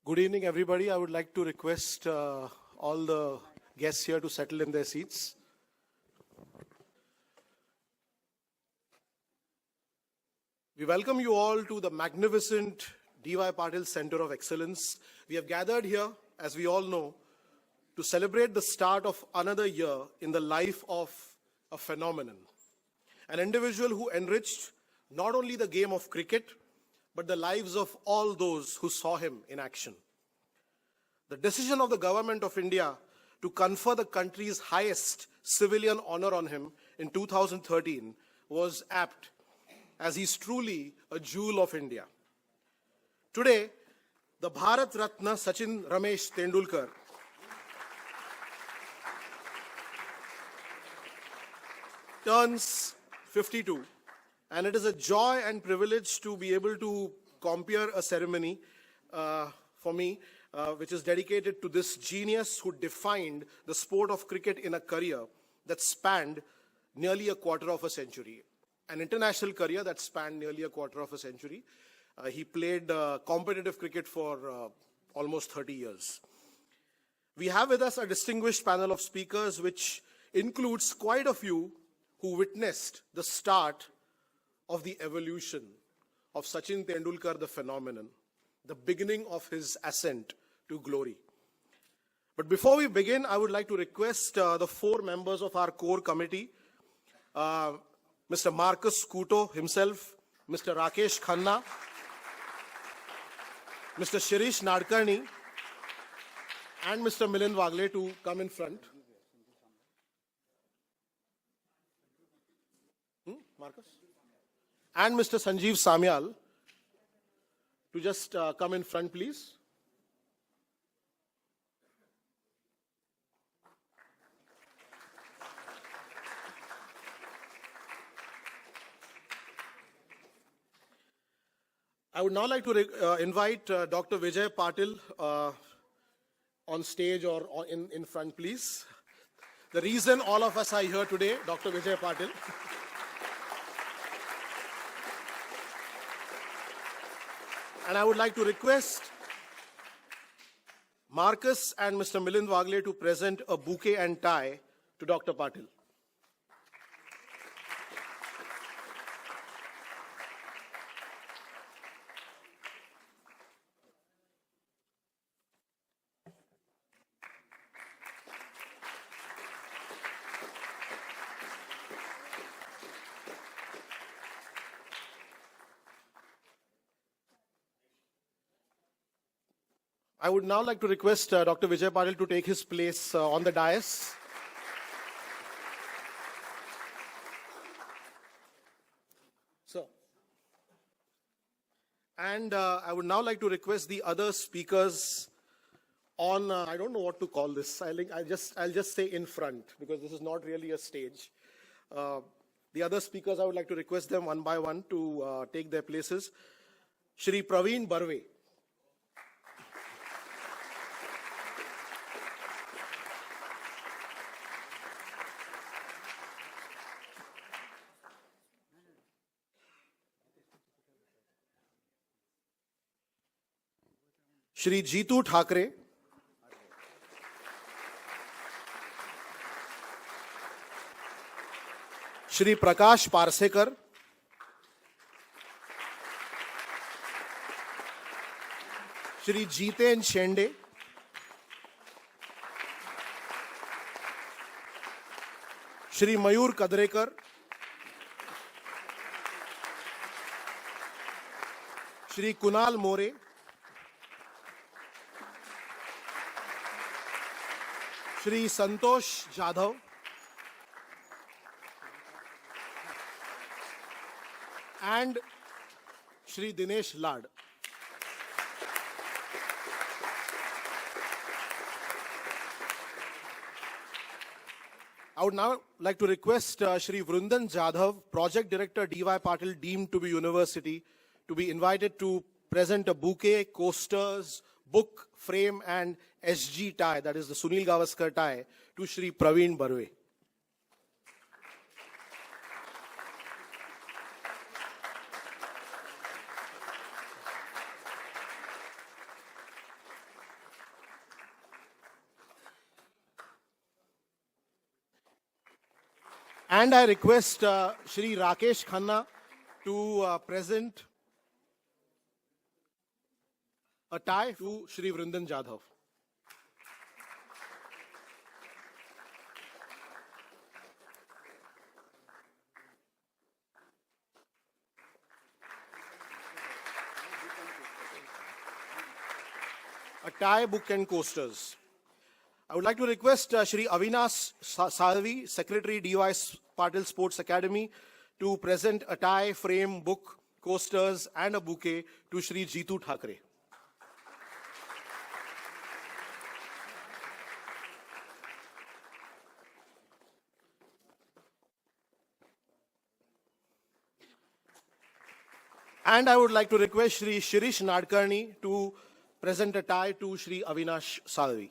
Good evening, everybody. I would like to request all the guests here to settle in their seats. We welcome you all to the magnificent D.Y. Patil Center of Excellence. We have gathered here, as we all know, to celebrate the start of another year in the life of a phenomenon. An individual who enriched not only the game of cricket, but the lives of all those who saw him in action. The decision of the government of India to confer the country's highest civilian honor on him in 2013 was apt, as he's truly a jewel of India. Today, the Bharat Ratna Sachin Ramesh Tendulkar turns 52, and it is a joy and privilege to be able to compere a ceremony for me, which is dedicated to this genius who defined the sport of cricket in a career that spanned nearly a quarter of a century. An international career that spanned nearly a quarter of a century. He played competitive cricket for almost 30 years. We have with us a distinguished panel of speakers, which includes quite a few who witnessed the start of the evolution of Sachin Tendulkar, the phenomenon, the beginning of his ascent to glory. But before we begin, I would like to request the four members of our core committee, Mr. Marcus Couto himself, Mr. Rakesh Khanna, Mr. Shirish Nadkarni, and Mr. Milind Wagle to come in front. Marcus? And Mr. Sanjeev Samyal to just come in front, please. I would now like to invite Dr. Vijay Patil on stage or in front, please. The reason all of us are here today, Dr. Vijay Patil. And I would like to request Marcus and Mr. Milind Wagle to present a bouquet and tie to Dr. Patil. I would now like to request Dr. Vijay Patil to take his place on the dais. And I would now like to request the other speakers on, I don't know what to call this. I'll just say in front, because this is not really a stage. The other speakers, I would like to request them one by one to take their places. Shri Praveen Barve. Shri Jeetu Thakre. Shri Prakash Parsekar. Shri Jiten Shende. Shri Mayur Kadrekar. Shri Kunal More. Shri Santosh Jadhav, and Shri Dinesh Lad. I would now like to request Shri Vrundan Jadhav, Project Director D.Y. Patil, deemed to be University, to be invited to present a bouquet, coasters, book, frame, and SG tie, that is the Sunil Gavaskar tie, to Shri Praveen Barve. And I request Shri Rakesh Khanna to present a tie to Shri Vrindan Jadhav. A tie, book and coasters. I would like to request Shri Avinash Salvi, Secretary DY Patil Sports Academy, to present a tie, frame, book, coasters and a bouquet to Shri Jitu Thakre. And I would like to request Shri Shirish Nadkarni to present a tie to Shri Avinash Salvi.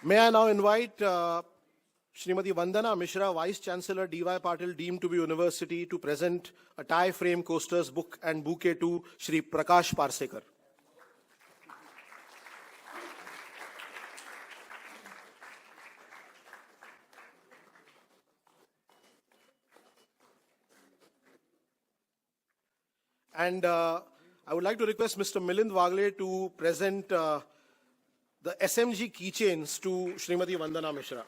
May I now invite Srimati Vandana Mishra, Vice Chancellor DY Patil, deemed to be University, to present a tie, frame, coasters, book and bouquet to Shri Prakash Parsekar. And I would like to request Mr. Milind Wagle to present the SMG keychains to Srimati Vandana Mishra.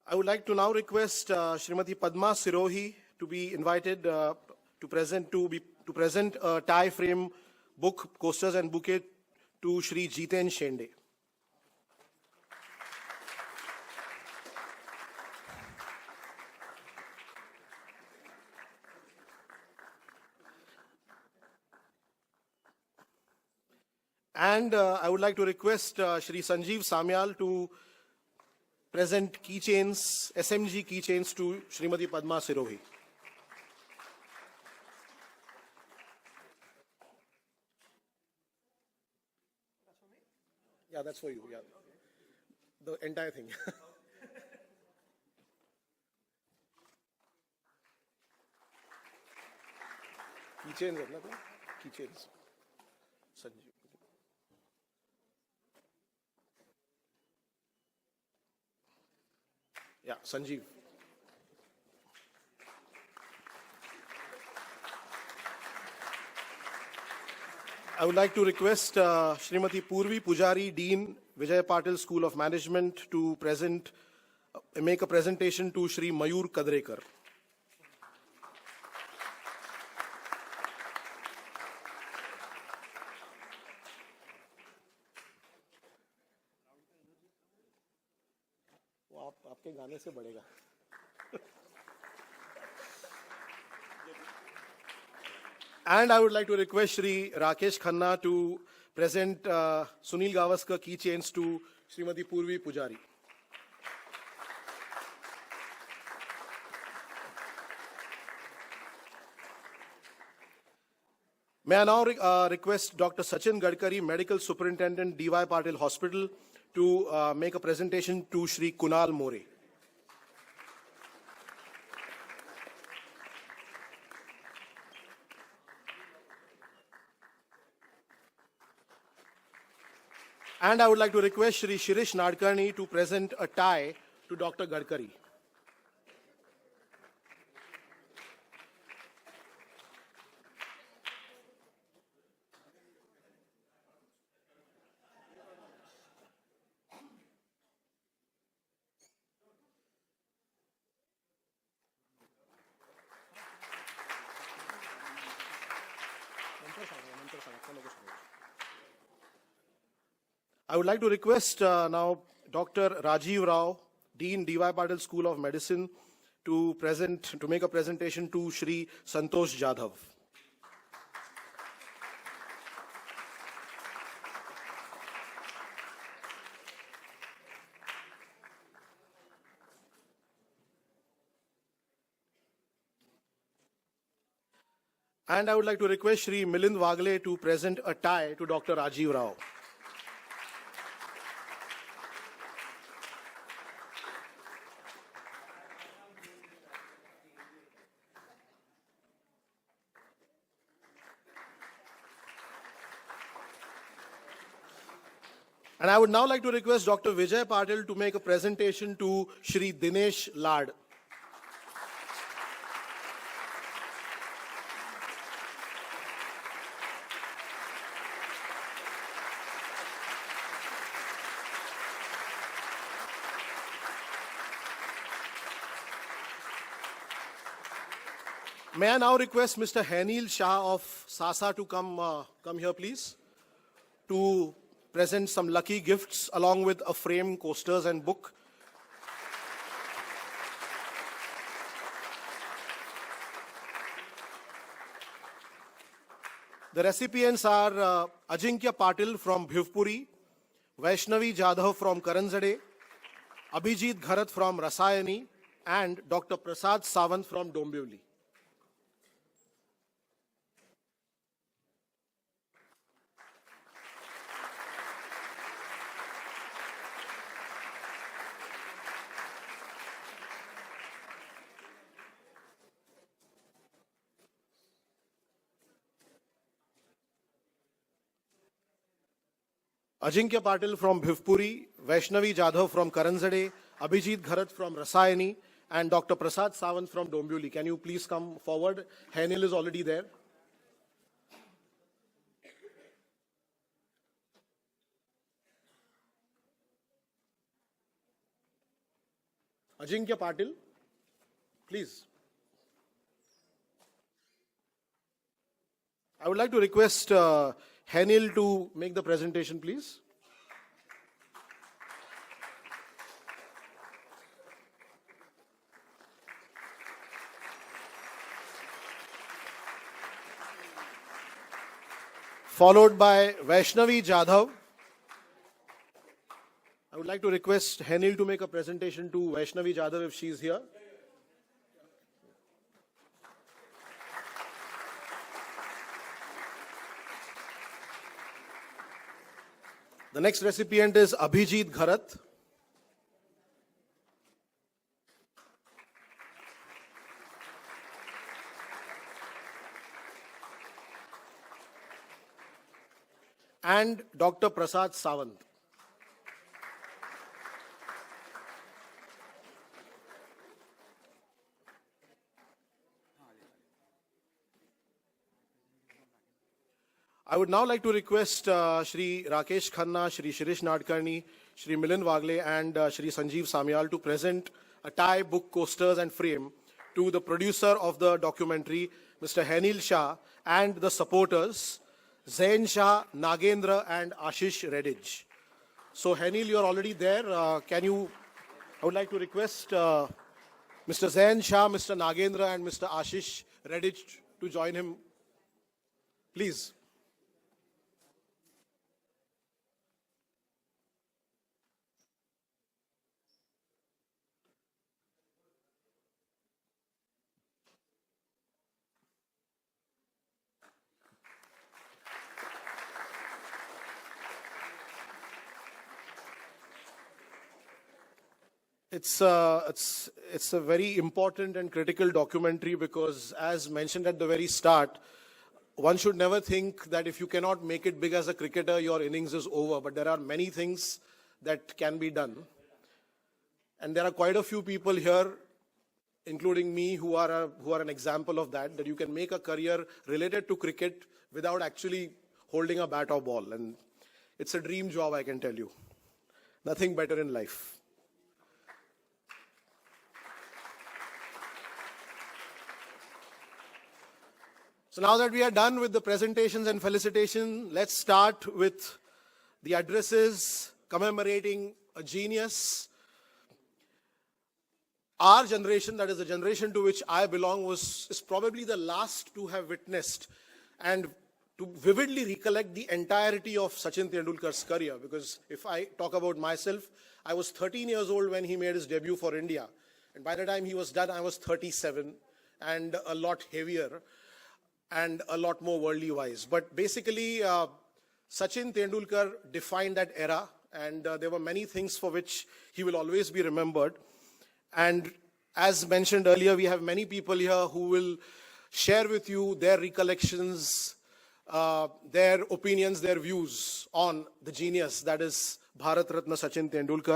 I would like to now request Srimati Padma Sirohi to be invited to present a tie, frame, book, coasters and bouquet to Shri Jiten Shende. And I would like to request Shri Sanjeev Samyal to present keychains, SMG keychains to Srimati Padma Sirohi. Yeah, that's for you. Yeah, the entire thing. Keychains, keychains. Sanjeev. Yeah, Sanjeev. I would like to request Srimati Purvi Pujari, Dean, Vijay Patil School of Management, to make a presentation to Shri Mayur Kadrekar. वो आपके गाने से बढ़ेगा. And I would like to request Shri Rakesh Khanna to present Sunil Gavaskar keychains to Srimati Purvi Pujari. May I now request Dr. Sachin Gadkari, Medical Superintendent, DY Patil Hospital, to make a presentation to Shri Kunal More. And I would like to request Shri Shirish Nadkarni to present a tie to Dr. Gadkari. I would like to request now Dr. Rajiv Rao, Dean, DY Patil School of Medicine, to make a presentation to Shri Santosh Jadhav. And I would like to request Shri Milind Wagle to present a tie to Dr. Rajiv Rao. And I would now like to request Dr. Vijay Patil to make a presentation to Shri Dinesh Lad. May I now request Mr. Henil Shah of Sasa to come here, please, to present some lucky gifts along with a frame, coasters, and book. The recipients are Ajinkya Patil from Bhivpuri, Vaishnavi Jadhav from Karanzade, Abhijit Gharat from Rasayani, and Dr. Prasad Sawant from Dombivli. Ajinkya Patil from Bhivpuri, Vaishnavi Jadhav from Karanzade, Abhijit Gharat from Rasayani, and Dr. Prasad Sawant from Dombivli. Can you please come forward? Henil is already there. Ajinkya Patil, please. I would like to request Henil to make the presentation, please. Followed by Vaishnavi Jadhav. I would like to request Henil to make a presentation to Vaishnavi Jadhav if she is here. The next recipient is Abhijit Gharat. And Dr. Prasad Sawant. I would now like to request Shri Rakesh Khanna, Shri Shirish Nadkarni, Shri Milind Wagle, and Shri Sanjeev Samyal to present a tie, book, coasters, and frame to the producer of the documentary, Mr. Henil Shah, and the supporters, Zain Shah, Nagendra, and Ashish Redij. So, Henil, you are already there. I would like to request Mr. Zain Shah, Mr. Nagendra, and Mr. Ashish Redij to join him. Please. It's a very important and critical documentary because, as mentioned at the very start, one should never think that if you cannot make it big as a cricketer, your innings is over. But there are many things that can be done. And there are quite a few people here, including me, who are an example of that, that you can make a career related to cricket without actually holding a bat or ball. And it's a dream job, I can tell you. Nothing better in life. So now that we are done with the presentations and felicitations, let's start with the addresses commemorating a genius. our generation, that is the generation to which I belong, is probably the last to have witnessed and to vividly recollect the entirety of Sachin Tendulkar's career. Because if I talk about myself, I was 13 years old when he made his debut for India. And by the time he was done, I was 37 and a lot heavier and a lot more worldly wise. But basically, Sachin Tendulkar defined that era, and there were many things for which he will always be remembered. And as mentioned earlier, we have many people here who will share with you their recollections, their opinions, their views on the genius that is Bharat Ratna Sachin Tendulkar.